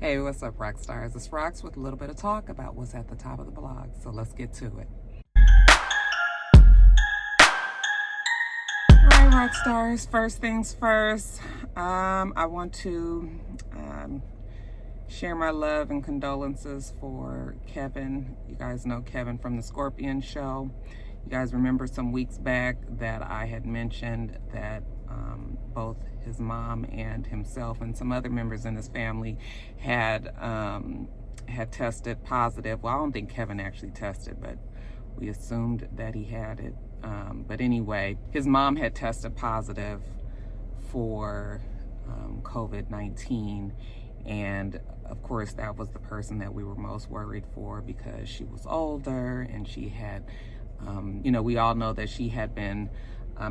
Hey, what's up, rock stars? It's Rocks with a little bit of talk about what's at the top of the blog. So let's get to it. All right, rock stars. First things first. I want to share my love and condolences for Kevin. You guys know Kevin from the Scorpion Show. You guys remember some weeks back that I had mentioned that both his mom and himself and some other members in his family had tested positive. Well, I don't think Kevin actually tested, but we assumed that he had it. But anyway, his mom had tested positive for COVID-19, and of course that was the person that we were most worried for because she was older and she had we all know that she had been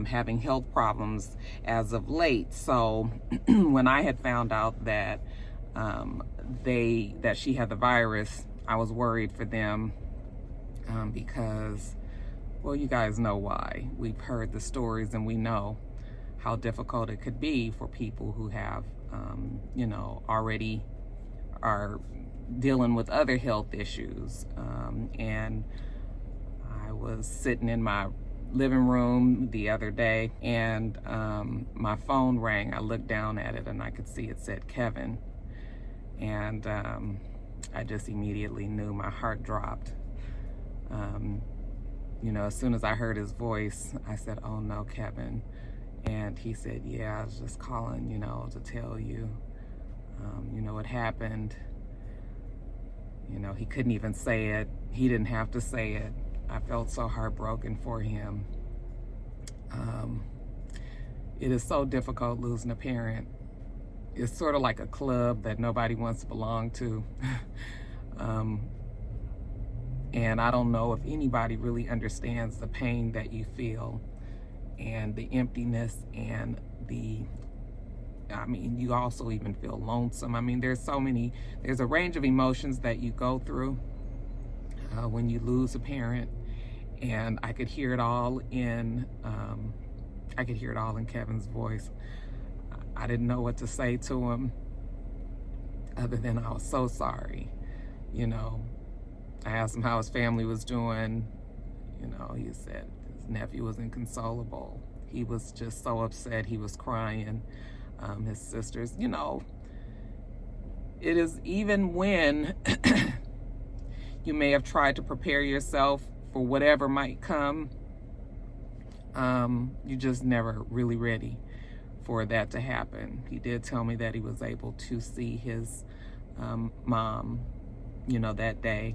having health problems as of late. So when I had found out that that she had the virus, I was worried for them because, well, you guys know why. We've heard the stories and we know how difficult it could be for people who have, already are dealing with other health issues. And I was sitting in my living room the other day and my phone rang. I looked down at it and I could see it said Kevin. And I just immediately knew. My heart dropped. As soon as I heard his voice, I said, "Oh no, Kevin." And he said, "Yeah, I was just calling, to tell you, what happened." He couldn't even say it. He didn't have to say it. I felt so heartbroken for him. It is so difficult losing a parent. It's sort of like a club that nobody wants to belong to. And I don't know if anybody really understands the pain that you feel and the emptiness and you also even feel lonesome. There's a range of emotions that you go through when you lose a parent, and I could hear it all in Kevin's voice. I didn't know what to say to him other than I was so sorry. I asked him how his family was doing. He said his nephew was inconsolable. He was just so upset. He was crying. His sisters, it is even when you may have tried to prepare yourself for whatever might come, you're just never really ready for that to happen. He did tell me that he was able to see his mom, that day,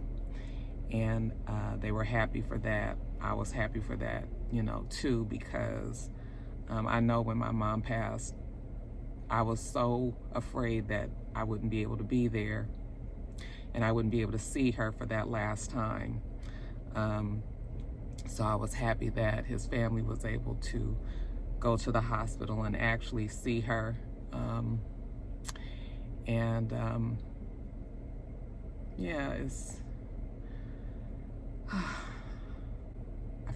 and they were happy for that. I was happy for that, too, because I know when my mom passed, I was so afraid that I wouldn't be able to be there and I wouldn't be able to see her for that last time. So I was happy that his family was able to go to the hospital and actually see her. I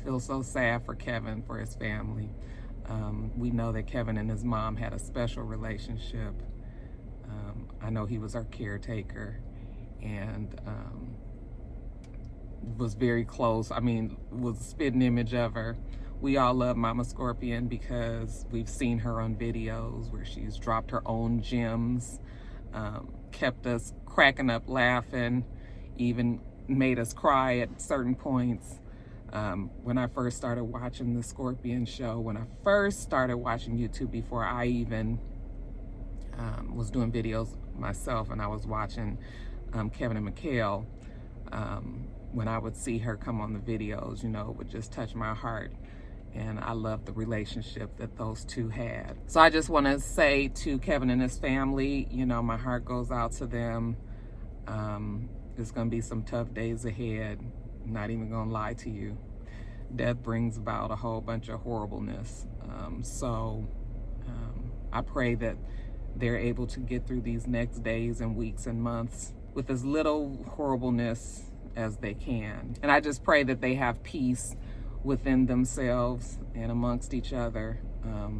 feel so sad for Kevin, for his family. We know that Kevin and his mom had a special relationship. I know he was our caretaker and was very close. Was a spitting image of her. We all love Mama Scorpion because we've seen her on videos where she's dropped her own gems, kept us cracking up laughing, even made us cry at certain points. When I first started watching the Scorpion Show, when I first started watching YouTube before I even was doing videos myself, and I was watching Kevin and Mikhail, when I would see her come on the videos, it would just touch my heart. And I love the relationship that those two had. So I just want to say to Kevin and his family, my heart goes out to them. There's going to be some tough days ahead. I'm not even going to lie to you. Death brings about a whole bunch of horribleness. I pray that they're able to get through these next days and weeks and months with as little horribleness as they can. And I just pray that they have peace within themselves and amongst each other,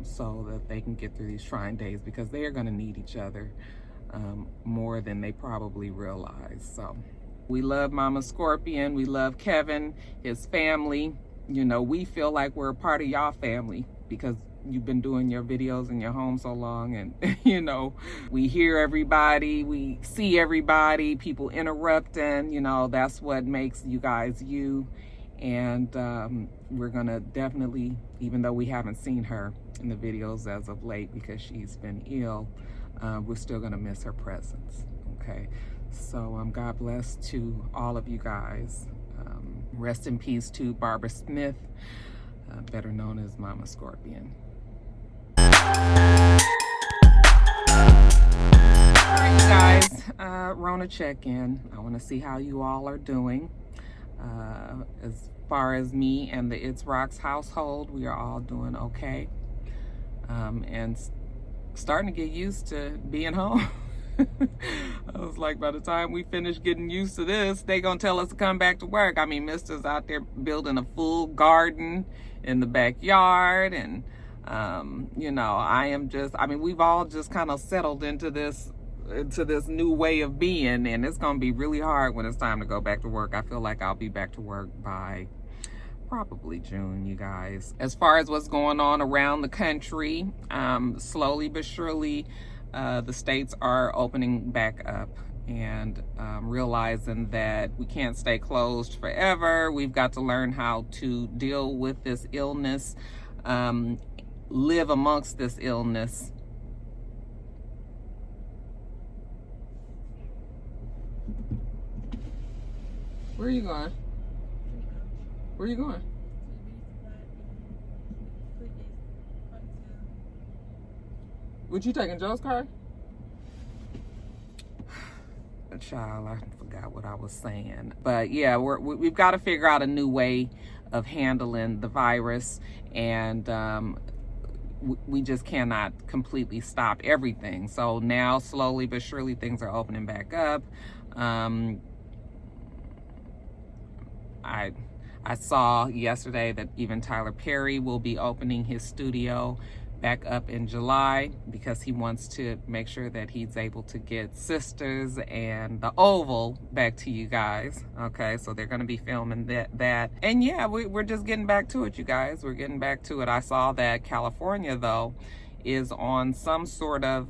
so that they can get through these trying days, because they are going to need each other. more than they probably realize. So we love Mama Scorpion. We love Kevin, his family. You know, we feel like we're a part of y'all family because you've been doing your videos in your home so long, and you know, we hear everybody, we see everybody, people interrupting, you know, that's what makes you guys you. And we're gonna definitely, even though we haven't seen her in the videos as of late because she's been ill, we're still gonna miss her presence. Okay, so God bless to all of you guys. Rest in peace to Barbara Smith, better known as Mama Scorpion. All right, you guys, Rona check-in. I want to see how you all are doing. As far as me and the It's Rocks household, we are all doing okay. And starting to get used to being home. I was like, by the time we finish getting used to this, they gonna tell us to come back to work. I mean, Mister's out there building a full garden in the backyard, and you know, we've all just kind of settled into this new way of being, and it's gonna be really hard when it's time to go back to work. I feel like I'll be back to work by probably June, you guys. As far as what's going on around the country, slowly but surely, the states are opening back up and realizing that we can't stay closed forever. We've got to learn how to deal with this illness, live amongst this illness. Where are you going? Where are you going? Would you taking Joe's car? Child, I forgot what I was saying. But yeah, we've got to figure out a new way of handling the virus, and we just cannot completely stop everything. So now, slowly but surely, things are opening back up. I saw yesterday that even Tyler Perry will be opening his studio back up in July because he wants to make sure that he's able to get Sisters and The Oval back to you guys. Okay, so they're going to be filming that. And yeah, we're just getting back to it, you guys. We're getting back to it. I saw that California, though, is on some sort of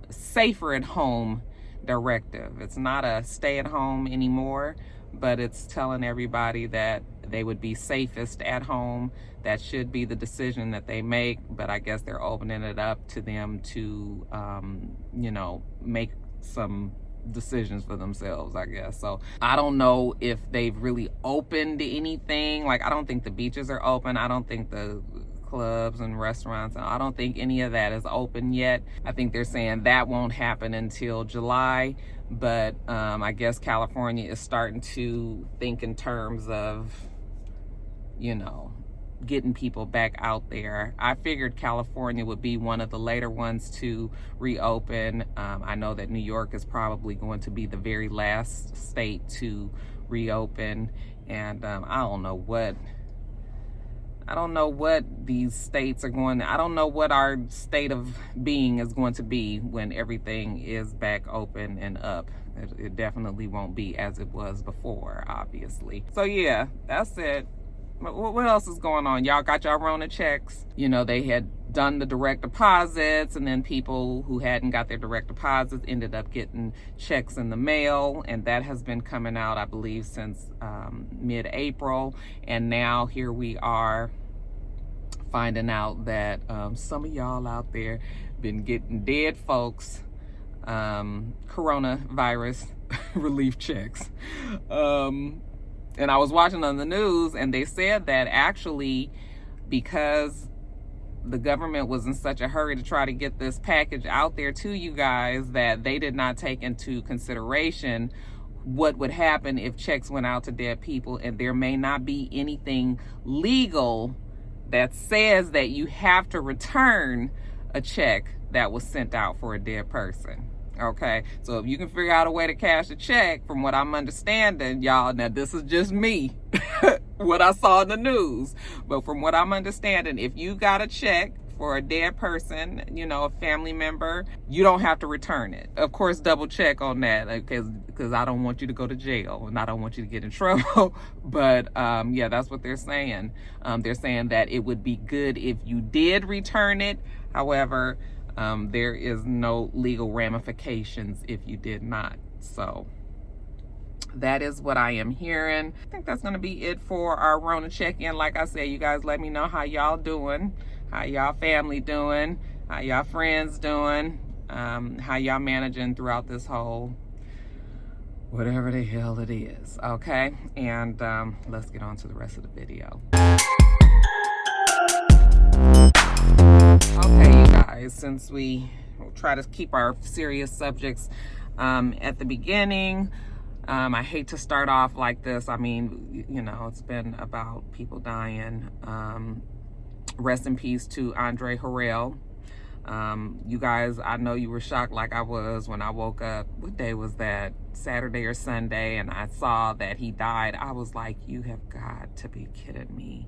safer at home directive. It's not a stay at home anymore, but it's telling everybody that they would be safest at home. That should be the decision that they make, but I guess they're opening it up to them to, you know, make some decisions for themselves, I guess. So I don't know if they've really opened anything. Like, I don't think the beaches are open. I don't think the clubs and restaurants, and I don't think any of that is open yet. I think they're saying that won't happen until July, but I guess California is starting to think in terms of, you know, getting people back out there. I figured California would be one of the later ones to reopen. I know that New York is probably going to be the very last state to reopen, and I don't know what these states are going to, I don't know what our state of being is going to be when everything is back open and up. It definitely won't be as it was before, obviously. So yeah, that's it. What else is going on? Y'all got y'all Rona checks? You know, they had done the direct deposits, and then people who hadn't got their direct deposits ended up getting checks in the mail, and that has been coming out, I believe, since mid-April. And now here we are finding out that some of y'all out there been getting dead folks coronavirus relief checks. And I was watching on the news, and they said that actually, because the government was in such a hurry to try to get this package out there to you guys, that they did not take into consideration what would happen if checks went out to dead people. And there may not be anything legal that says that you have to return a check that was sent out for a dead person. Okay, so if you can figure out a way to cash a check, from what I'm understanding, y'all, now this is just me, what I saw in the news, but from what I'm understanding, if you got a check for a dead person, you know, a family member, you don't have to return it. Of course, double check on that, because I don't want you to go to jail and I don't want you to get in trouble. But yeah, that's what they're saying. They're saying that it would be good if you did return it. However, there is no legal ramifications if you did not. So that is what I am hearing. I think that's going to be it for our Rona check-in. Like I said, you guys let me know how y'all doing, how y'all family doing, how y'all friends doing, how y'all managing throughout this whole whatever the hell it is, okay? And let's get on to the rest of the video. Okay, you guys, since we try to keep our serious subjects at the beginning, I hate to start off like this. I mean, you know, it's been about people dying. Rest in peace to Andre Harrell. You guys, I know you were shocked like I was when I woke up. What day was that? Saturday or Sunday, and I saw that he died. I was like, you have got to be kidding me.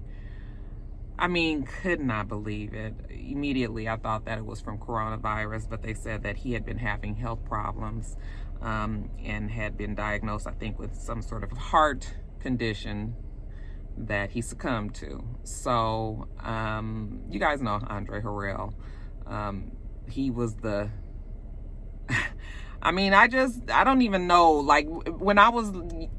I mean, could not believe it. Immediately, I thought that it was from coronavirus, but they said that he had been having health problems and had been diagnosed, I think, with some sort of heart condition that he succumbed to. So, you guys know Andre Harrell. He was the... I mean, I don't even know, like, when I was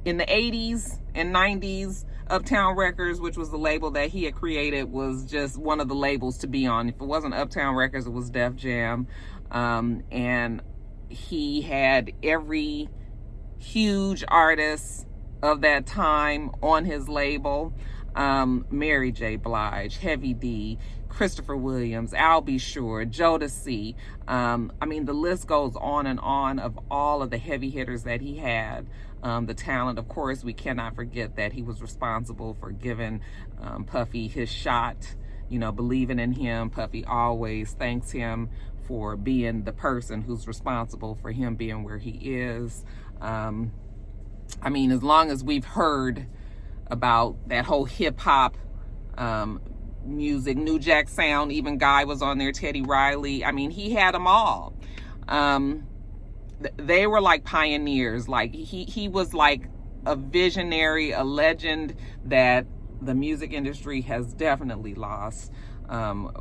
in the 80s and 90s, Uptown Records, which was the label that he had created, was just one of the labels to be on. If it wasn't Uptown Records, it was Def Jam. And he had every huge artist of that time on his label. Mary J. Blige, Heavy D, Christopher Williams, I'll Be Sure, Jodeci. I mean, the list goes on and on of all of the heavy hitters that he had. The talent, of course, we cannot forget that he was responsible for giving Puffy his shot, you know, believing in him. Puffy always thanks him for being the person who's responsible for him being where he is. I mean, as long as we've heard about that whole hip-hop music, New Jack Sound, even Guy was on there, Teddy Riley. I mean, he had them all. They were like pioneers. Like he was like a visionary, a legend that the music industry has definitely lost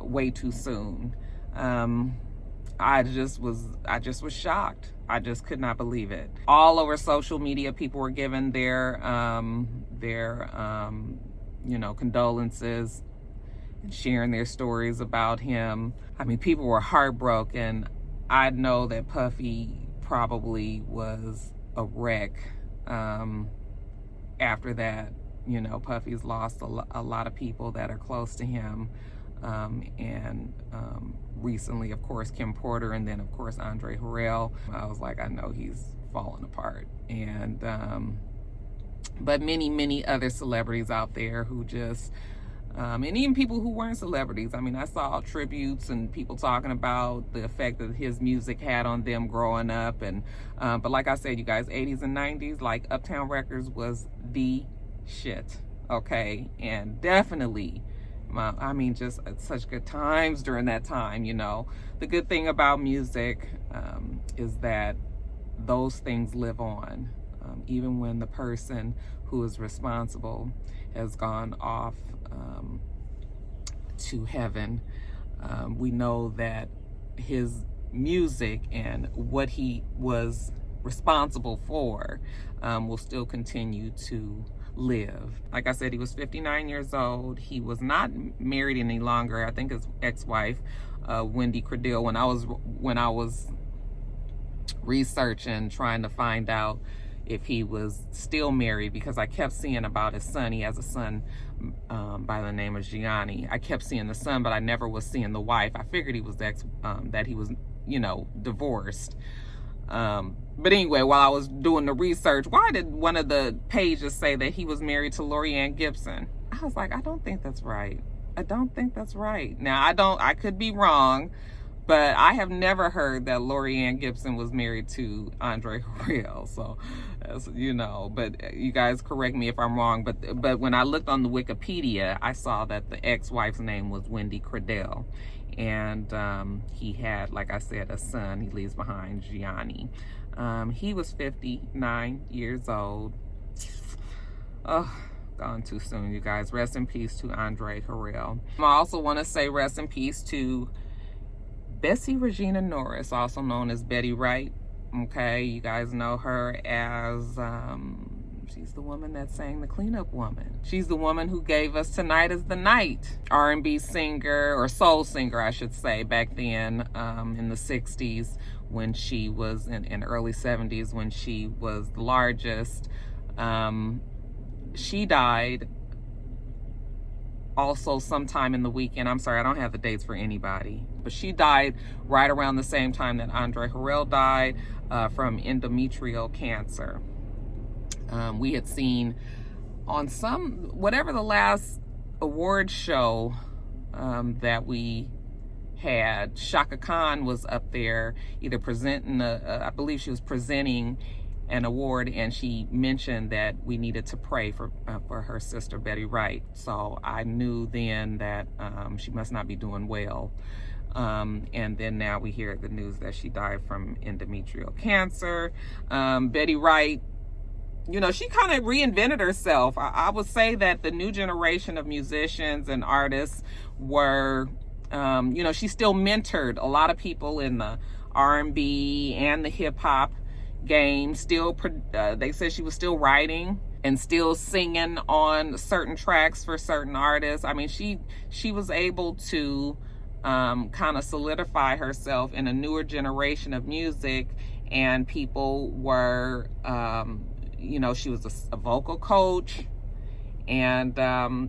way too soon. I just was shocked. I just could not believe it. All over social media, people were giving their you know, condolences and sharing their stories about him. I mean, people were heartbroken. I know that Puffy probably was a wreck after that. You know, Puffy's lost a lot of people that are close to him. And recently, of course, Kim Porter, and then, of course, Andre Harrell. I was like, I know he's falling apart. And but many other celebrities out there who just, and even people who weren't celebrities. I mean, I saw tributes and people talking about the effect that his music had on them growing up. And but like I said, you guys, 80s and 90s, like Uptown Records was the shit, okay? And definitely, I mean, just such good times during that time, you know. The good thing about music is that those things live on. Even when the person who is responsible has gone off to heaven, we know that his music and what he was responsible for will still continue to live. Like I said, he was 59 years old. He was not married any longer. I think his ex-wife, Wendy Credell, when I was researching, trying to find out if he was still married, because I kept seeing about his son. He has a son by the name of Gianni. I kept seeing the son, but I never was seeing the wife. I figured he was that he was, you know, divorced. But anyway, while I was doing the research, why did one of the pages say that he was married to Lorianne Gibson? I was like, I don't think that's right. I don't think that's right. Now, I could be wrong, but I have never heard that Lorianne Gibson was married to Andre Harrell. So, you know, but you guys correct me if I'm wrong. But when I looked on the Wikipedia, I saw that the ex-wife's name was Wendy Credell. And he had, like I said, a son he leaves behind, Gianni. He was 59 years old. Oh, gone too soon, you guys. Rest in peace to Andre Harrell. I also want to say rest in peace to Bessie Regina Norris, also known as Betty Wright. Okay, you guys know her as, she's the woman that sang The Cleanup Woman. She's the woman who gave us Tonight Is the Night. R&B singer, or soul singer, I should say, back then in the 60s when she was, in early 70s when she was the largest. She died also sometime in the weekend. I'm sorry, I don't have the dates for anybody. But she died right around the same time that Andre Harrell died from endometrial cancer. We had seen on whatever the last award show that we had, Shaka Khan was up there either presenting, I believe she was presenting an award, and she mentioned that we needed to pray for her sister Betty Wright. So I knew then that she must not be doing well. And then now we hear the news that she died from endometrial cancer. Betty Wright, you know, she kind of reinvented herself. I would say that the new generation of musicians and artists were, you know, she still mentored a lot of people in the R&B and the hip hop game. Still, they said she was still writing and still singing on certain tracks for certain artists. I mean, she was able to kind of solidify herself in a newer generation of music, and people were, you know, she was a vocal coach, and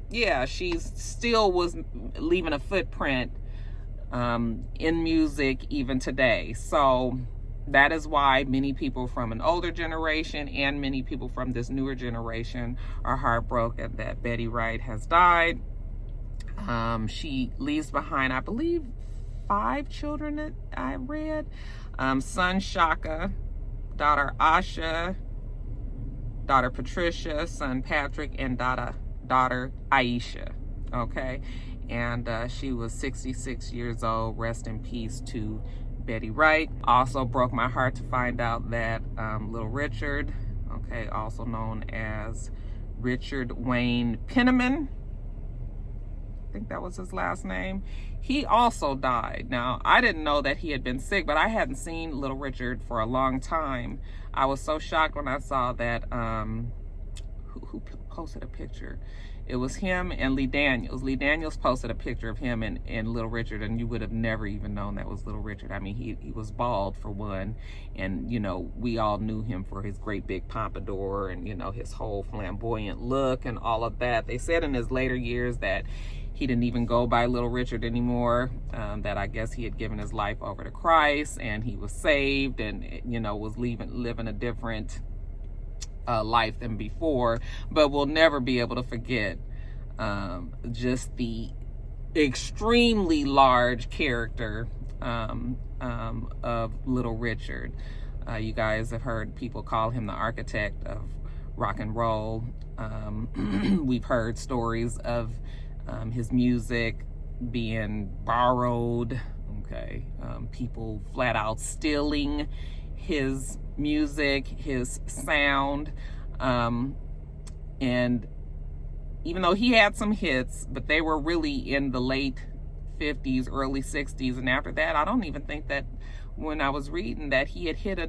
yeah, she still was leaving a footprint in music even today. So that is why many people from an older generation and many people from this newer generation are heartbroken that Betty Wright has died. She leaves behind, I believe, 5 children that I read. Son Shaka, daughter Asha, daughter Patricia, son Patrick, and daughter Aisha. Okay, and she was 66 years old. Rest in peace to Betty Wright. Also broke my heart to find out that Little Richard, okay, also known as Richard Wayne Penniman, I think that was his last name, he also died. Now, I didn't know that he had been sick, but I hadn't seen Little Richard for a long time. I was so shocked when I saw that, who posted a picture? It was him and Lee Daniels. Lee Daniels posted a picture of him and Little Richard, and you would have never even known that was Little Richard. I mean, he was bald for one, and, you know, we all knew him for his great big pompadour and, you know, his whole flamboyant look and all of that. They said in his later years that he didn't even go by Little Richard anymore, that I guess he had given his life over to Christ and he was saved and, you know, was living a different life than before. But we'll never be able to forget just the extremely large character of Little Richard. You guys have heard people call him the architect of rock and roll. We've heard stories of his music being borrowed, okay, people flat out stealing his music, his sound, and even though he had some hits, but they were really in the late 50s, early 60s, and after that, I don't even think that when I was reading that he had hit a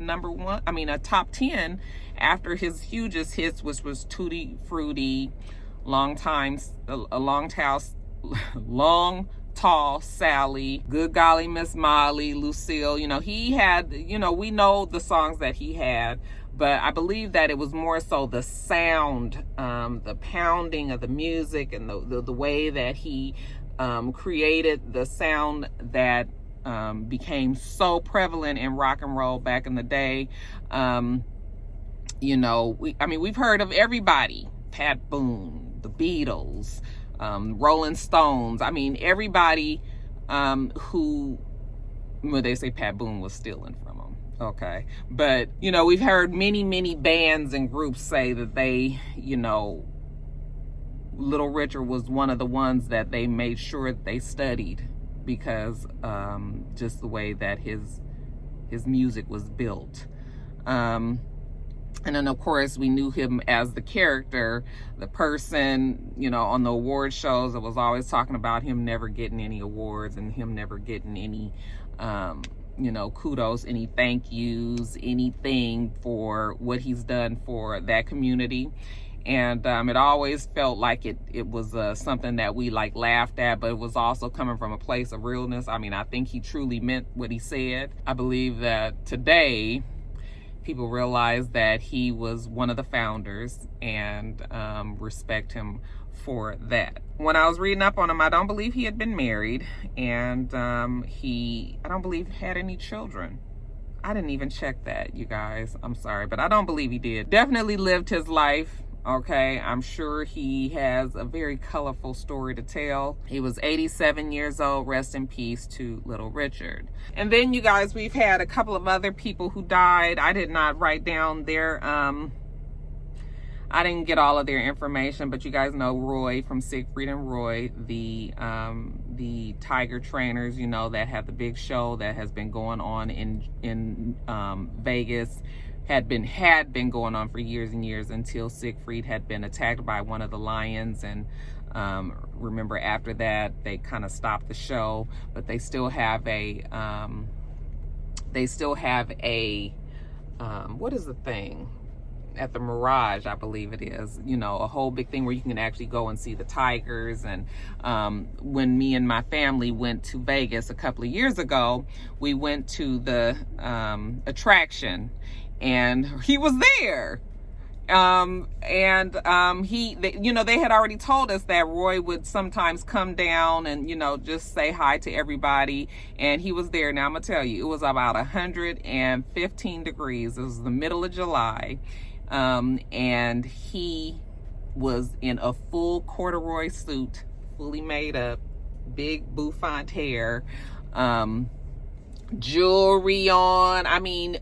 top 10 after his hugest hits, which was Tutti Frutti, Long Tall Sally, Good Golly Miss Molly, Lucille. You know, he had, you know, we know the songs that he had, but I believe that it was more so the sound, the pounding of the music, and the way that he created the sound that became so prevalent in rock and roll back in the day. You know, we've heard of everybody: Pat Boone, the Beatles, Rolling Stones. I mean, everybody who, well, they say Pat Boone was stealing from them. Okay. But, you know, we've heard many bands and groups say that they, you know, Little Richard was one of the ones that they made sure that they studied because just the way that his music was built. And then, of course, we knew him as the character, the person, you know, on the award shows that was always talking about him never getting any awards and him never getting any, you know, kudos, any thank yous, anything for what he's done for that community. And it always felt like it was something that we like laughed at, but it was also coming from a place of realness. I mean, I think he truly meant what he said. I believe that today people realize that he was one of the founders and respect him for that. When I was reading up on him, I don't believe he had been married, and I don't believe had any children. I didn't even check that, you guys. I'm sorry, but I don't believe he did. Definitely lived his life. Okay, I'm sure he has a very colorful story to tell. He was 87 years old. Rest in peace to little Richard. And then, you guys, we've had a couple of other people who died. I did not write down their, I didn't get all of their information, but you guys know Roy from Siegfried and Roy, the tiger trainers, you know, that have the big show that has been going on in Vegas. Had been going on for years and years until Siegfried had been attacked by one of the lions, and remember after that they kind of stopped the show, but they still have a what is the thing at the Mirage, I believe it is, you know, a whole big thing where you can actually go and see the tigers. And when me and my family went to Vegas a couple of years ago, we went to the attraction, and he was there. You know, they had already told us that Roy would sometimes come down and, you know, just say hi to everybody. And he was there. Now, I'm going to tell you, it was about 115 degrees. It was the middle of July. And he was in a full corduroy suit, fully made up, big bouffant hair, jewelry on. I mean,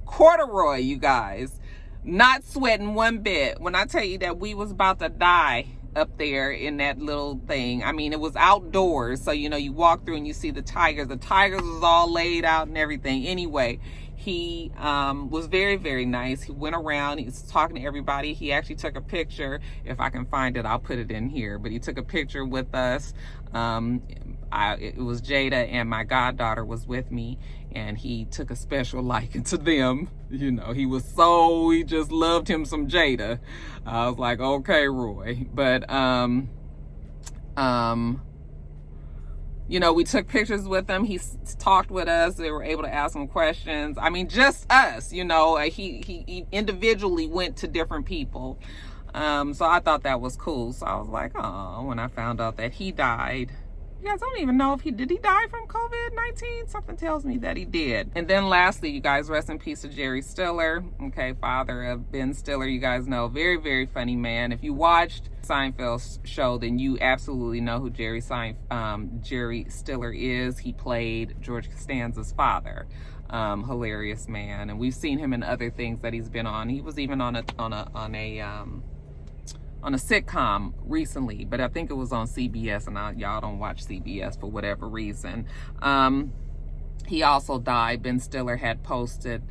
corduroy, you guys, not sweating one bit. When I tell you that we was about to die up there in that little thing, I mean, it was outdoors, so you know, you walk through and you see the tigers was all laid out and everything. Anyway, he was very, very nice. He went around, he was talking to everybody. He actually took a picture. If I can find it, I'll put it in here, but he took a picture with us. It was Jada, and my goddaughter was with me, and he took a special liking to them. You know, he just loved him some Jada. I was like, okay, Roy. But you know, we took pictures with him. He talked with us. They were able to ask him questions. I mean, just us, you know. He individually went to different people. So I thought that was cool. So I was like, oh, when I found out that he died. You guys, don't even know if did he die from COVID-19? Something tells me that he did. And then lastly, you guys, rest in peace to Jerry Stiller. Okay, father of Ben Stiller. You guys know, very, very funny man. If you watched Seinfeld's show, then you absolutely know who Jerry Stiller is. He played George Costanza's father. Hilarious man. And we've seen him in other things that he's been on. He was even on a sitcom recently, but I think it was on CBS, and y'all don't watch CBS for whatever reason. He also died. Ben Stiller had posted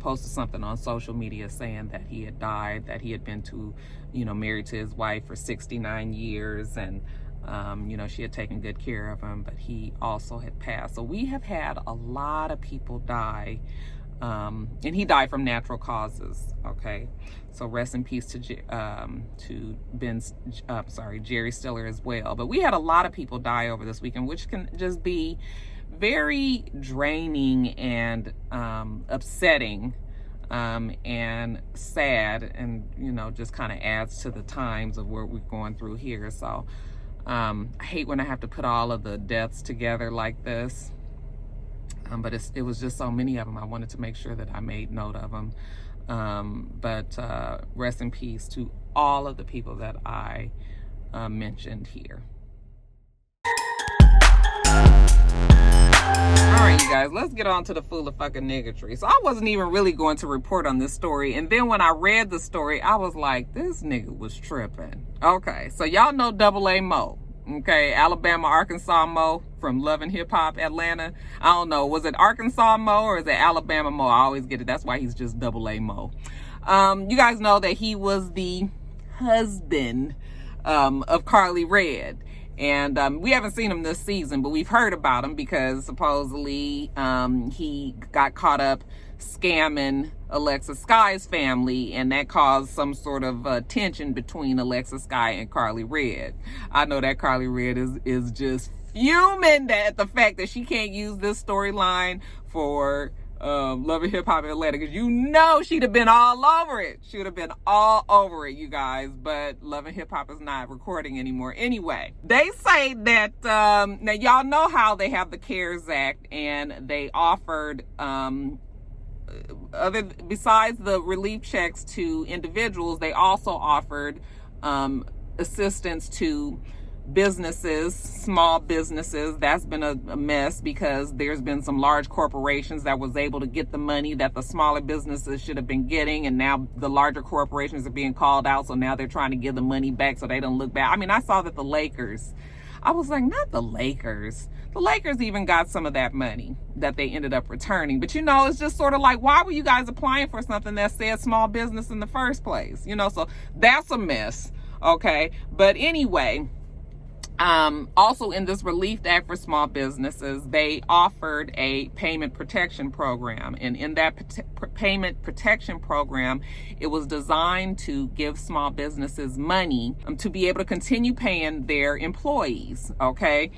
posted something on social media saying that he had died, that he had been married to his wife for 69 years, and she had taken good care of him, but he also had passed. So we have had a lot of people die. And he died from natural causes. Okay, so rest in peace to Jerry Stiller as well. But we had a lot of people die over this weekend, which can just be very draining and upsetting and sad, and just kind of adds to the times of what we're going through here. So I hate when I have to put all of the deaths together like this. But it was just so many of them. I wanted to make sure that I made note of them. But rest in peace to all of the people that I mentioned here. All right, you guys, let's get on to the fool of fucking niggatry. So I wasn't even really going to report on this story. And then when I read the story, I was like, this nigga was tripping. Okay, so y'all know Double A Mo. Okay, Alabama, Arkansas Mo from Love and Hip Hop Atlanta. I don't know, was it Arkansas Mo or is it Alabama Mo? I always get it. That's why he's just double A Mo. You guys know that he was the husband of Carly Red. And we haven't seen him this season, but we've heard about him because supposedly he got caught up scamming Alexa Sky's family, and that caused some sort of tension between Alexa Sky and Carly Red. I know that Carly Red is just fuming at the fact that she can't use this storyline for Love and Hip Hop Atlanta, because you know she'd have been all over it. She would have been all over it, you guys. But Love and Hip Hop is not recording anymore. Anyway, they say that now y'all know how they have the CARES Act, and they offered besides the relief checks to individuals, they also offered assistance to businesses, small businesses. That's been a mess because there's been some large corporations that was able to get the money that the smaller businesses should have been getting, and now the larger corporations are being called out, so now they're trying to give the money back so they don't look bad. I mean, I saw that the Lakers, I was like, not the Lakers. The Lakers even got some of that money that they ended up returning. But, you know, it's just sort of like, why were you guys applying for something that said small business in the first place? You know, so that's a mess. Okay. But anyway, also in this Relief Act for small businesses, they offered a payment protection program. And in that payment protection program, it was designed to give small businesses money to be able to continue paying their employees. Okay.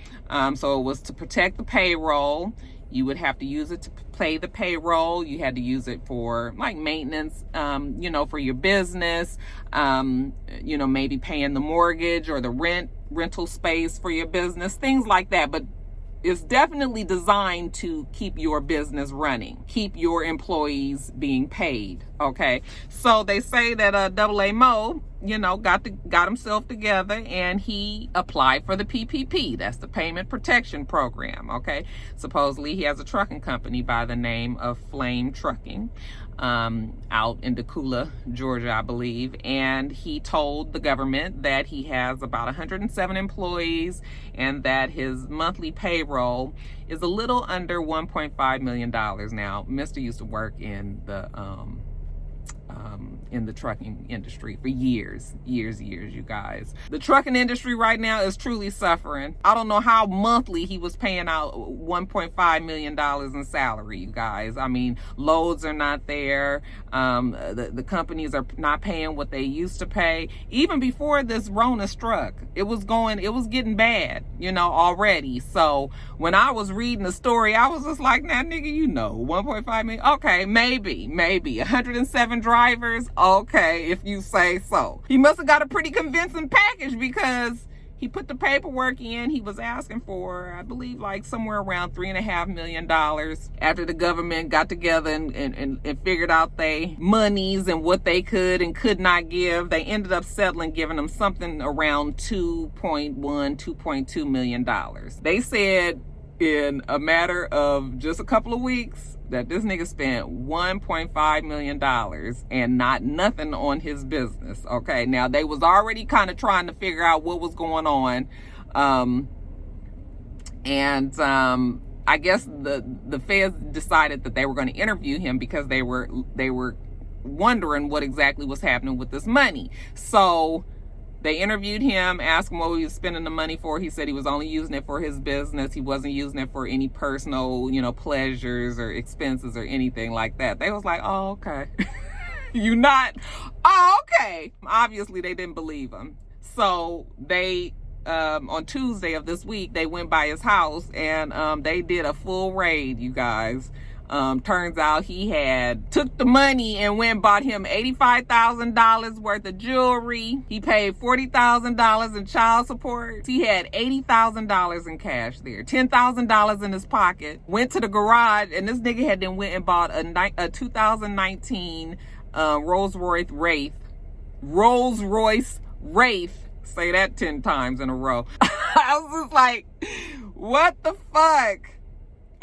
So it was to protect the payroll. You would have to use it to pay the payroll. You had to use it for like maintenance, you know, for your business, you know, maybe paying the mortgage or the rental space for your business, things like that. But it's definitely designed to keep your business running, keep your employees being paid. Okay. So they say that Double A Mo, you know, got himself together and he applied for the PPP. That's the Payment Protection Program. Okay. Supposedly he has a trucking company by the name of Flame Trucking, out in Decula, Georgia, I believe. And he told the government that he has about 107 employees and that his monthly payroll is a little under $1.5 million. Now, Mr. used to work in the trucking industry for years, you guys. The trucking industry right now is truly suffering. I don't know how monthly he was paying out $1.5 million in salary, you guys. I mean, loads are not there. The companies are not paying what they used to pay. Even before this Rona struck, it was getting bad, you know, already. So when I was reading the story, I was just like, nah, nigga, you know, 1.5 million. Okay, maybe 107 drivers. Okay, if you say so. He must have got a pretty convincing package because he put the paperwork in. He was asking for, I believe, like somewhere around $3.5 million. After the government got together and figured out they monies and what they could and could not give, they ended up settling, giving them something around $2.2 million. They said in a matter of just a couple of weeks that this nigga spent $1.5 million and not nothing on his business. Okay, now they was already kind of trying to figure out what was going on, I guess the feds decided that they were going to interview him because they were wondering what exactly was happening with this money. So they interviewed him, asked him what he was spending the money for. He said he was only using it for his business. He wasn't using it for any personal, you know, pleasures or expenses or anything like that. They was like, oh, okay. You not? Oh, okay. Obviously, they didn't believe him. So they, on Tuesday of this week, they went by his house and they did a full raid, you guys. Turns out he took the money and went and bought him $85,000 worth of jewelry. He paid $40,000 in child support. He had $80,000 in cash there, $10,000 in his pocket. Went to the garage, and this nigga had then went and bought a 2019 Rolls Royce Wraith. Say that 10 times in a row. I was just like, what the fuck?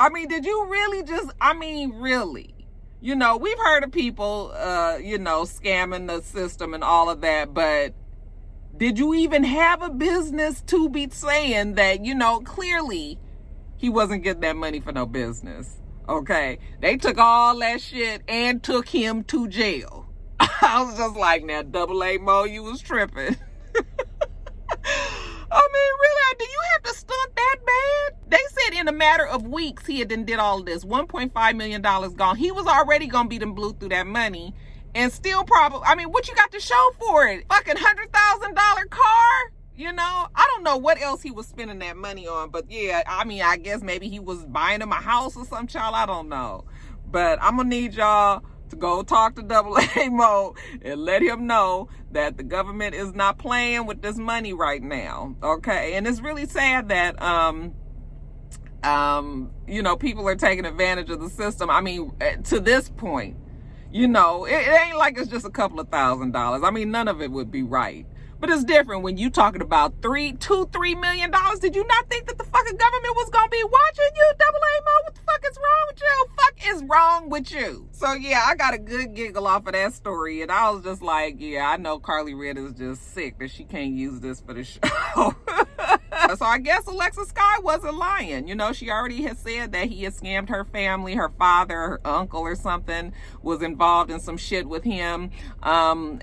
I mean, did you really really? You know, we've heard of people, you know, scamming the system and all of that, but Did you even have a business to be saying that, clearly he wasn't getting that money for no business? Okay. They took all that shit and took him to jail. I was just like, now, Double A Mo, you was tripping. I mean, really, do you have to stunt that bad? They said in a matter of weeks he had did all of this. $1.5 million gone. He was already going to be them blew through that money. And still probably, I mean, what you got to show for it? Fucking $100,000 car? I don't know what else he was spending that money on. But yeah, I mean, I guess maybe he was buying him a house or some child. I don't know. But I'm going to need y'all to go talk to Double A Mo and let him know that the government is not playing with this money right now. Okay. And it's really sad that, people are taking advantage of the system. I mean, to this point. It ain't like it's just a couple of $1,000s. I mean, none of it would be right. But it's different when you talking about $3 million. Did you not think that the fucking government was gonna be watching you, Double A Mo? What the fuck is wrong with you? Fuck is wrong with you? So yeah, I got a good giggle off of that story, and I was just like, yeah, I know Carly Red is just sick that she can't use this for the show. So I guess Alexa Sky wasn't lying. She already had said that he had scammed her family, her father, her uncle or something was involved in some shit with him. In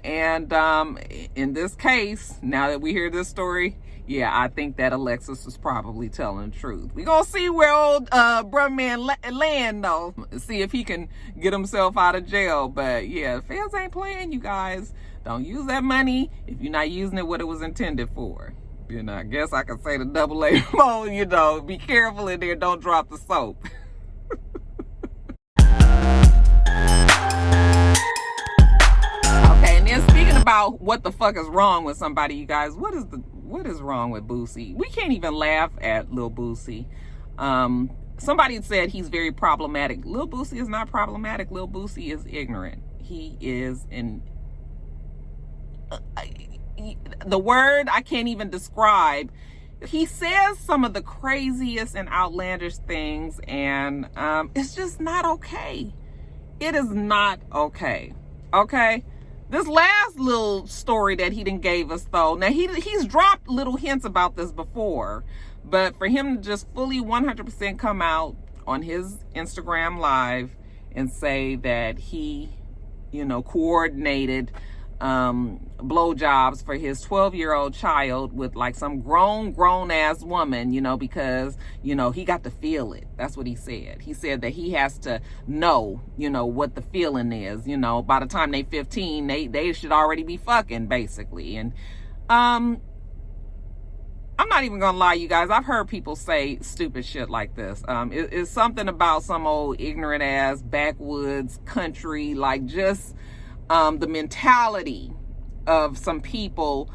this case, now that we hear this story, yeah, I think that Alexis was probably telling the truth. We gonna see where old bruh man land though. See if he can get himself out of jail. But yeah, feds ain't playing, you guys. Don't use that money if you're not using it what it was intended for. I guess I could say to Double A Mo, be careful in there, don't drop the soap. Okay, and then speaking about what the fuck is wrong with somebody, you guys, what is wrong with Boosie? We can't even laugh at Lil Boosie. Somebody said he's very problematic. Lil Boosie is not problematic. Lil Boosie is ignorant. He is the word I can't even describe. He says some of the craziest and outlandish things, and it's just not okay. It is not okay. Okay? This last little story that he done gave us, though, now he's dropped little hints about this before, but for him to just fully 100% come out on his Instagram Live and say that he, coordinated blowjobs for his 12-year-old child with like some grown ass woman, because he got to feel it. That's what he said. He said that he has to know, what the feeling is. By the time they 15, they should already be fucking, basically. And I'm not even gonna lie, you guys, I've heard people say stupid shit like this. It's something about some old ignorant ass backwoods country, like just the mentality of some people.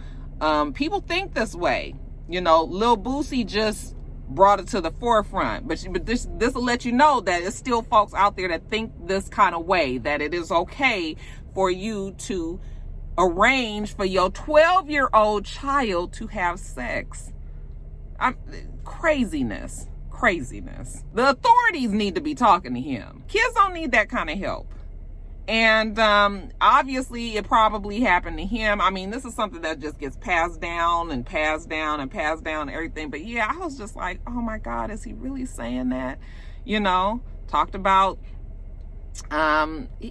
People think this way. Lil Boosie just brought it to the forefront, but this will let you know that there's still folks out there that think this kind of way, that it is okay for you to arrange for your 12-year-old child to have sex. Craziness. The authorities need to be talking to him. Kids don't need that kind of help. And obviously it probably happened to him. I mean, this is something that just gets passed down and passed down and passed down and everything. But yeah, I was just like, oh my God, is he really saying that? Talked about,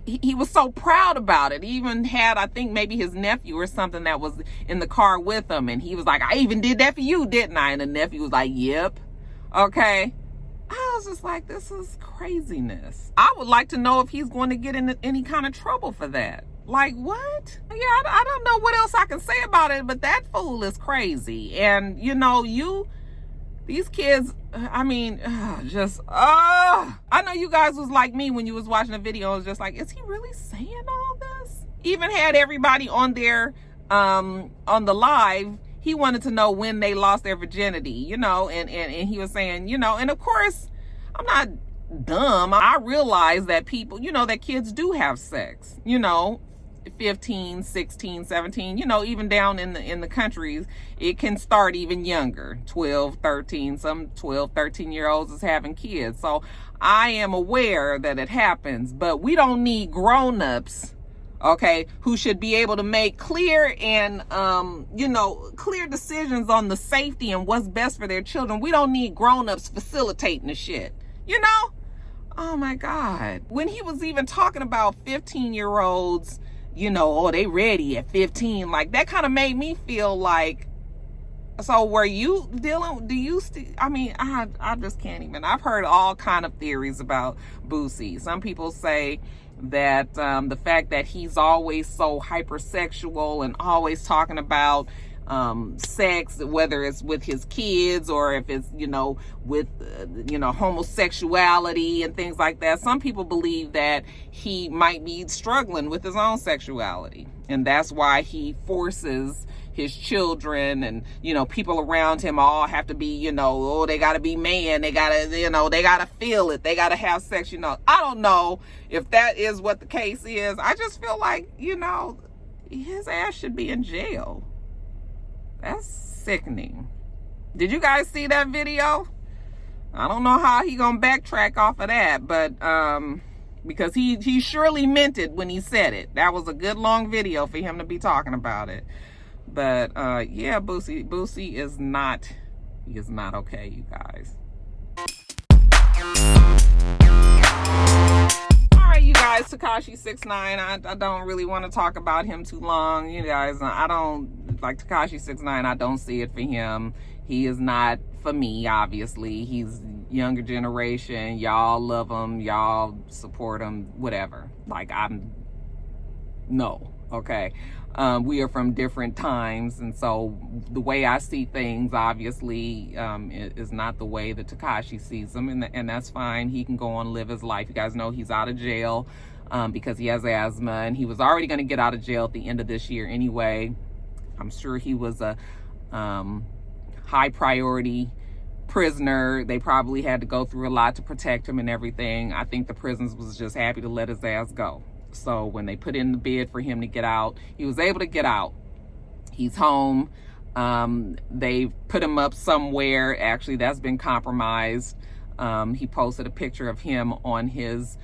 he was so proud about it. He even had, I think maybe his nephew or something that was in the car with him. And he was like, I even did that for you, didn't I? And the nephew was like, yep. Okay. I was just like, this is craziness. I would like to know if he's going to get in any kind of trouble for that. Like, what? Yeah, I don't know what else I can say about it, but that fool is crazy. And, these kids, I mean, I know you guys was like me when you was watching the video. It was just like, is he really saying all this? Even had everybody on there, on the live. He wanted to know when they lost their virginity, and he was saying, and of course, I'm not dumb. I realize that people, that kids do have sex, 15, 16, 17, even down in the countries, it can start even younger, 12, 13, some 12, 13-year-olds is having kids. So I am aware that it happens, but we don't need grown-ups okay, who should be able to make clear and, clear decisions on the safety and what's best for their children. We don't need grown-ups facilitating the shit, you know? Oh my God. When he was even talking about 15-year-olds, they ready at 15, like that kind of made me feel like, so were you I just can't even. I've heard all kind of theories about Boosie. Some people say that the fact that he's always so hypersexual and always talking about sex, whether it's with his kids or if it's, with, homosexuality and things like that. Some people believe that he might be struggling with his own sexuality. And that's why he forces his children and, people around him all have to be, they got to be man. They got to, they got to feel it. They got to have sex, I don't know if that is what the case is. I just feel like, his ass should be in jail. That's sickening. Did you guys see that video? I don't know how he gonna backtrack off of that, but because he surely meant it when he said it. That was a good long video for him to be talking about it. But yeah, Boosie is not okay, you guys. Alright, you guys, Tekashi 6ix9ine. I don't really want to talk about him too long. You guys, I don't like Tekashi 6ix9ine. I don't see it for him. He is not for me, obviously. He's younger generation. Y'all love him. Y'all support him. Whatever. Like, no. Okay. We are from different times. And so the way I see things, obviously, is not the way that Tekashi sees them. And that's fine. He can go on and live his life. You guys know he's out of jail because he has asthma. And he was already going to get out of jail at the end of this year anyway. I'm sure he was a high priority prisoner. They probably had to go through a lot to protect him and everything. I think the prisons was just happy to let his ass go. So when they put in the bid for him to get out, he was able to get out. He's home. They put him up somewhere. Actually, that's been compromised. He posted a picture of him on his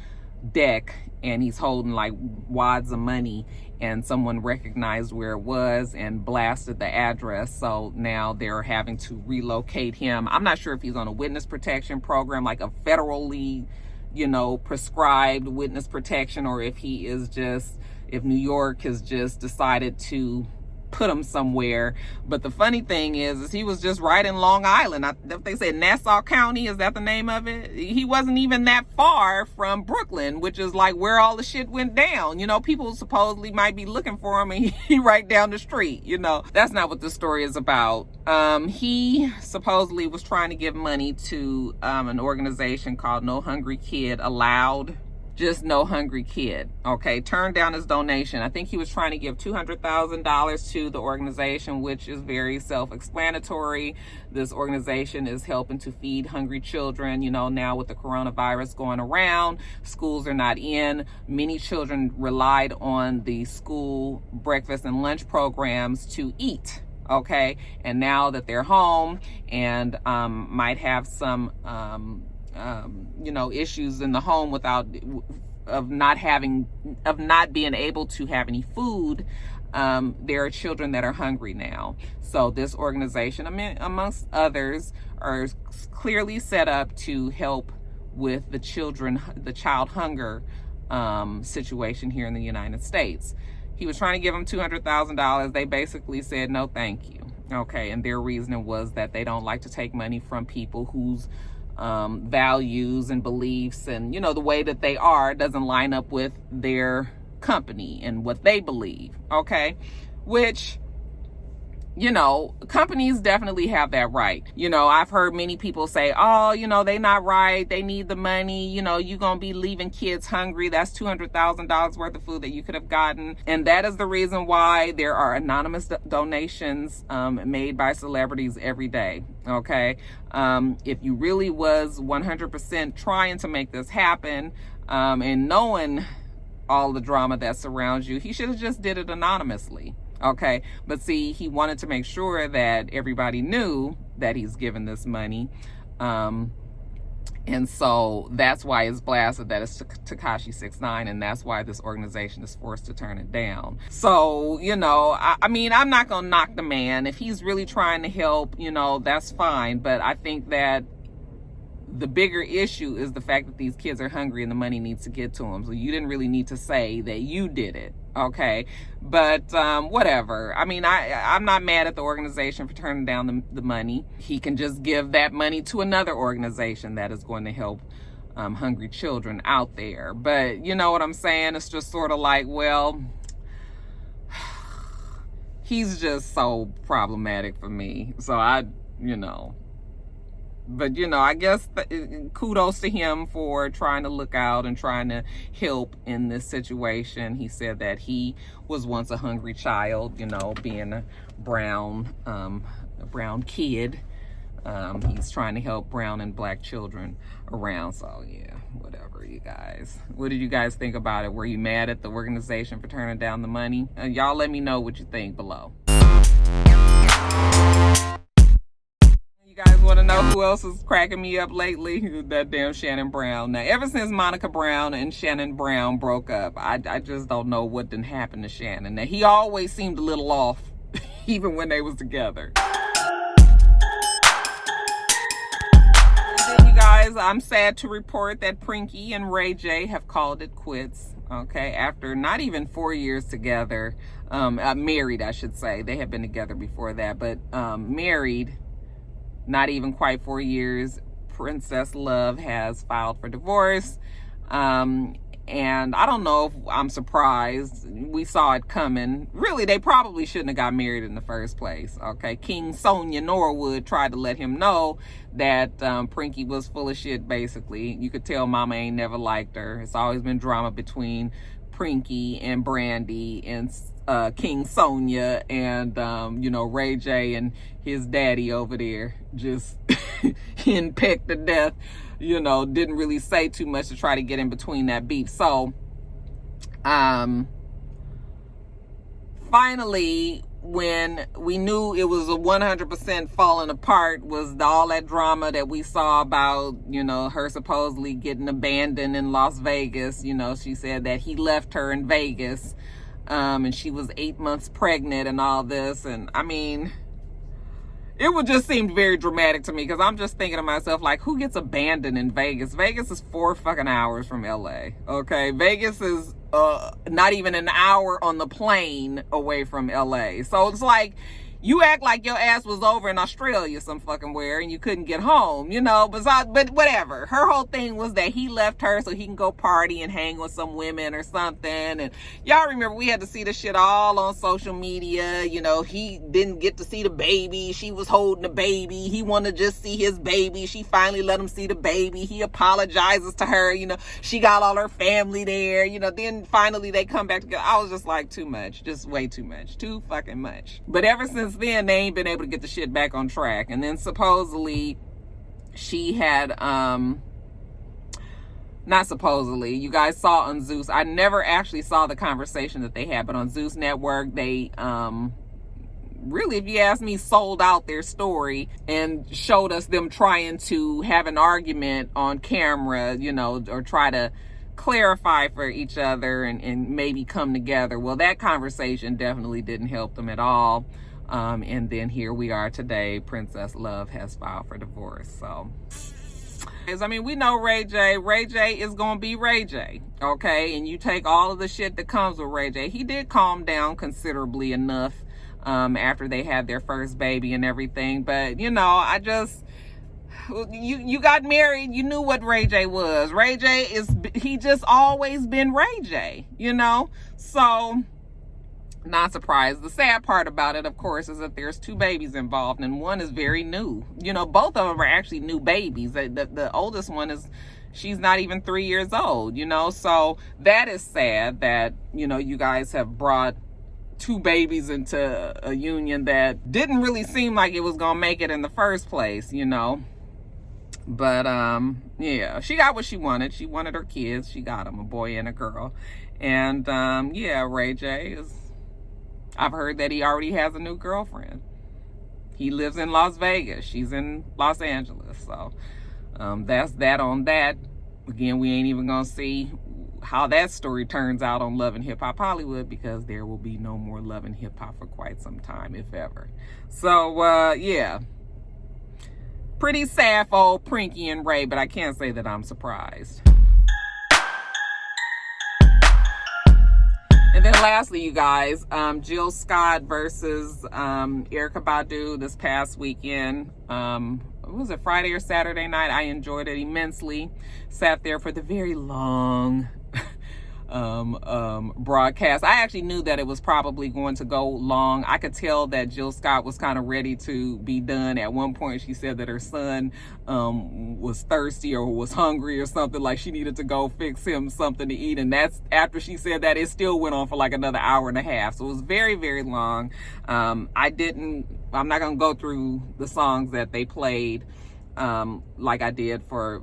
deck and he's holding like wads of money, and someone recognized where it was and blasted the address. So now they're having to relocate him. I'm not sure if he's on a witness protection program, like a federally, prescribed witness protection, or if he is just, if New York has just decided to put him somewhere. But the funny thing is he was just right in Long Island. They said Nassau County, is that the name of it? He wasn't even that far from Brooklyn, which is like where all the shit went down. People supposedly might be looking for him and he right down the street. That's not what the story is about. He supposedly was trying to give money to an organization called No Hungry Kid Allowed. Just No Hungry Kid, okay? Turned down his donation. I think he was trying to give $200,000 to the organization, which is very self-explanatory. This organization is helping to feed hungry children. Now with the coronavirus going around, schools are not in. Many children relied on the school breakfast and lunch programs to eat, okay? And now that they're home and might have some issues in the home of not being able to have any food, there are children that are hungry now. So this organization, amongst others, are clearly set up to help with the child hunger situation here in the United States. He was trying to give them $200,000. They basically said, no, thank you. Okay, and their reasoning was that they don't like to take money from people whose values and beliefs and the way that they are doesn't line up with their company and what they believe, okay? Which companies definitely have that right. I've heard many people say, oh, they not right, they need the money, you gonna be leaving kids hungry. That's $200,000 worth of food that you could have gotten. And that is the reason why there are anonymous donations made by celebrities every day, okay? If you really was 100% trying to make this happen, and knowing all the drama that surrounds you, he should have just did it anonymously. Okay, but see, he wanted to make sure that everybody knew that he's given this money. And so that's why it's blasted that it's Tekashi 6ix9ine, and that's why this organization is forced to turn it down. So, you know, I mean, I'm not gonna knock the man. If he's really trying to help, you know, that's fine. But I think that the bigger issue is the fact that these kids are hungry and the money needs to get to them. So you didn't really need to say that you did it, okay? But whatever. I mean, I'm not mad at the organization for turning down the money. He can just give that money to another organization that is going to help hungry children out there. But you know what I'm saying? It's just sort of like, well, he's just so problematic for me. So you know. But, you know, I guess kudos to him for trying to look out and trying to help in this situation. He said that he was once a hungry child, you know, being a brown kid. He's trying to help brown and black children around. So, yeah, whatever, you guys. What did you guys think about it? Were you mad at the organization for turning down the money? Y'all let me know what you think below. You guys want to know who else is cracking me up lately? That damn Shannon Brown. Now, ever since Monica Brown and Shannon Brown broke up, I just don't know what didn't happen to Shannon. Now, he always seemed a little off, even when they was together. And then, you guys, I'm sad to report that Prinky and Ray J have called it quits. Okay, after not even 4 years together, married, I should say. They had been together before that, but married. Not even quite 4 years, Princess Love has filed for divorce. And I don't know if I'm surprised. We saw it coming. Really, they probably shouldn't have got married in the first place, okay? King Sonia Norwood tried to let him know that Prinky was full of shit, basically. You could tell Mama ain't never liked her. It's always been drama between Prinky and Brandy and King Sonia and, you know, Ray J and his daddy over there just henpecked to death, you know, didn't really say too much to try to get in between that beef. So, finally, when we knew it was a 100% falling apart was all that drama that we saw about, you know, her supposedly getting abandoned in Las Vegas. You know, she said that he left her in Vegas, and she was 8 months pregnant and all this. And I mean, it would just seem very dramatic to me, because I'm just thinking to myself, like, who gets abandoned in Vegas? Vegas is 4 fucking hours from LA, okay? Vegas is not even an hour on the plane away from LA. So it's like, you act like your ass was over in Australia some fucking where and you couldn't get home, you know, but whatever. Her whole thing was that he left her so he can go party and hang with some women or something. And y'all remember we had to see this shit all on social media. You know, he didn't get to see the baby. She was holding the baby. He wanted to just see his baby. She finally let him see the baby. He apologizes to her. You know, she got all her family there. You know, then finally they come back together. I was just like, too much. Just way too much. Too fucking much. But ever since then, they ain't been able to get the shit back on track. And then supposedly she had not supposedly, you guys saw on Zeus, I never actually saw the conversation that they had, but on Zeus Network they really, if you ask me, sold out their story and showed us them trying to have an argument on camera, you know, or try to clarify for each other and maybe come together. Well, that conversation definitely didn't help them at all. And then here we are today. Princess Love has filed for divorce. So, I mean, we know Ray J. Ray J is gonna be Ray J, okay? And you take all of the shit that comes with Ray J. He did calm down considerably enough after they had their first baby and everything. But, you know, I just... You got married, you knew what Ray J was. Ray J he just always been Ray J, you know? So... not surprised. The sad part about it, of course, is that there's 2 babies involved, and one is very new. You know, both of them are actually new babies. The oldest one she's not even 3 years old, you know? So that is sad that, you know, you guys have brought 2 babies into a union that didn't really seem like it was gonna make it in the first place, you know? But, yeah, she got what she wanted. She wanted her kids. She got them, a boy and a girl. And, yeah, Ray J is... I've heard that he already has a new girlfriend. He lives in Las Vegas. She's in Los Angeles. So, That's that on that. Again, we ain't even gonna see how that story turns out on Love and Hip Hop Hollywood, because there will be no more Love and Hip Hop for quite some time, if ever. So yeah, pretty sad for old Prinky and Ray, but I can't say that I'm surprised. And then lastly, you guys, Jill Scott versus Erykah Badu this past weekend. Was it Friday or Saturday night? I enjoyed it immensely. Sat there for the very long broadcast. I actually knew that it was probably going to go long. I could tell that Jill Scott was kind of ready to be done. At one point, she said that her son was thirsty or was hungry or something, like she needed to go fix him something to eat. And that's after she said that, it still went on for like another hour and a half. So it was very, very long. I'm not going to go through the songs that they played like I did for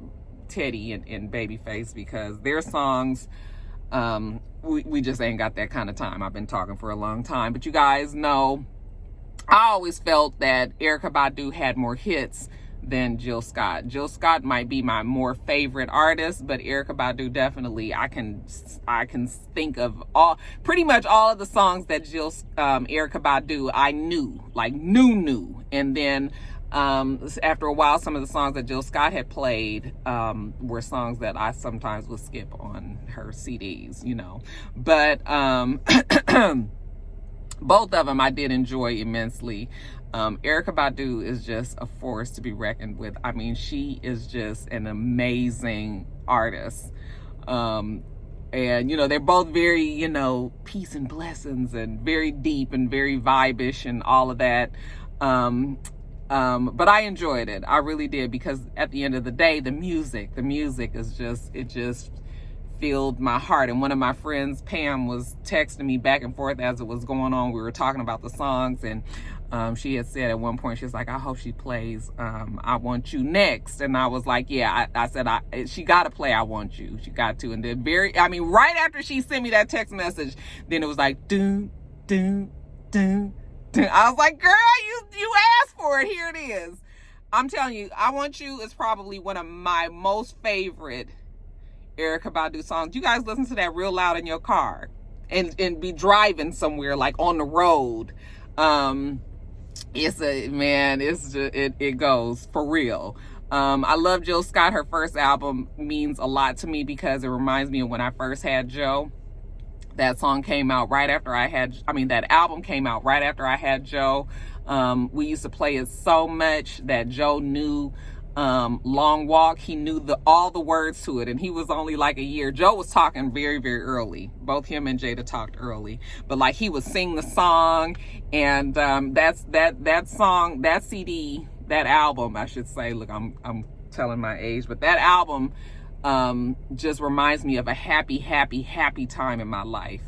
Teddy and Babyface, because their songs, we just ain't got that kind of time. I've been talking for a long time, but you guys know I always felt that Erykah Badu had more hits than Jill Scott. Jill Scott might be my more favorite artist, but Erykah Badu definitely, I can think of pretty much all of the songs that Erykah Badu I knew, like knew, and then after a while, some of the songs that Jill Scott had played were songs that I sometimes would skip on her CDs, you know. But both of them I did enjoy immensely. Erykah Badu is just a force to be reckoned with. I mean, she is just an amazing artist. And, you know, they're both very, you know, peace and blessings and very deep and very vibe-ish and all of that. But I enjoyed it. I really did, because at the end of the day, the music is just filled my heart. And one of my friends, Pam, was texting me back and forth as it was going on. We were talking about the songs, and she had said at one point, she was like, I hope she plays I Want You next. And I was like, yeah, I said, she got to play I Want You. She got to. And then right after she sent me that text message, then it was like, doom, doom, doom. I was like, girl, you asked for it. Here it is. I'm telling you, I Want You is probably one of my most favorite Erykah Badu songs. You guys listen to that real loud in your car and be driving somewhere, like on the road. It goes for real. I love Jill Scott. Her first album means a lot to me because it reminds me of when I first had Joe. That song came out right after that album came out right after I had Joe. We used to play it so much that Joe knew Long Walk. He knew all the words to it, and he was only like a year. Joe was talking very, very early. Both him and Jada talked early, but like he would sing the song, and that song, that CD, that album, I should say. Look, I'm telling my age, but that album just reminds me of a happy time in my life.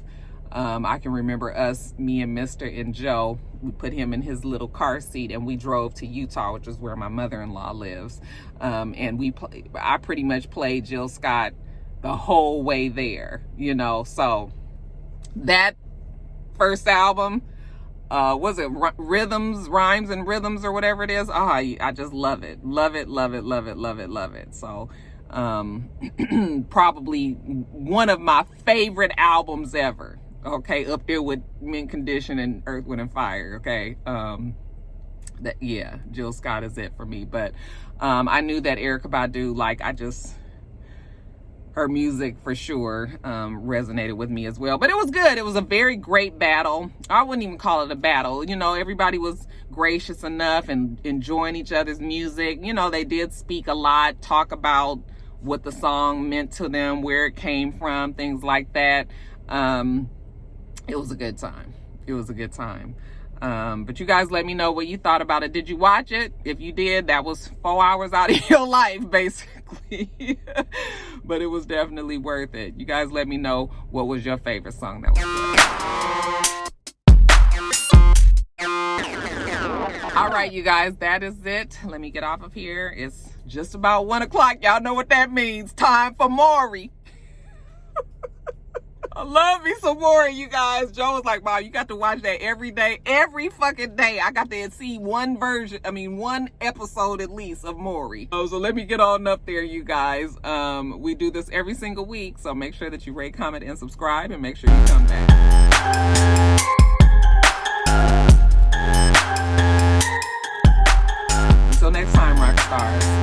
I can remember me and Mr. and Joe, we put him in his little car seat and we drove to Utah, which is where my mother-in-law lives. And I pretty much played Jill Scott the whole way there, you know. So that first album, was it Rhymes and Rhythms or whatever it is? I just love it. So probably one of my favorite albums ever. Okay, up there with Mint Condition and Earth, Wind and Fire. Okay, Jill Scott is it for me. But I knew that Erykah Badu, her music for sure resonated with me as well. But it was good. It was a very great battle. I wouldn't even call it a battle. You know, everybody was gracious enough and enjoying each other's music. You know, they did speak a lot, talk about what the song meant to them, where it came from, things like that. It was a good time. But you guys let me know what you thought about it. Did you watch it? If you did, that was 4 hours out of your life, basically. But it was definitely worth it. You guys let me know what was your favorite song that was. All right, you guys, that is it. Let me get off of here. It's just about 1 o'clock. Y'all know what that means. Time for Maury. I love me some more, you guys. Joe was like, Mom, you got to watch that every day, every fucking day. I got to see one episode at least of Maury. Oh, so let me get on up there, you guys. We do this every single week, so make sure that you rate, comment, and subscribe, and make sure you come back. Until next time, rock stars.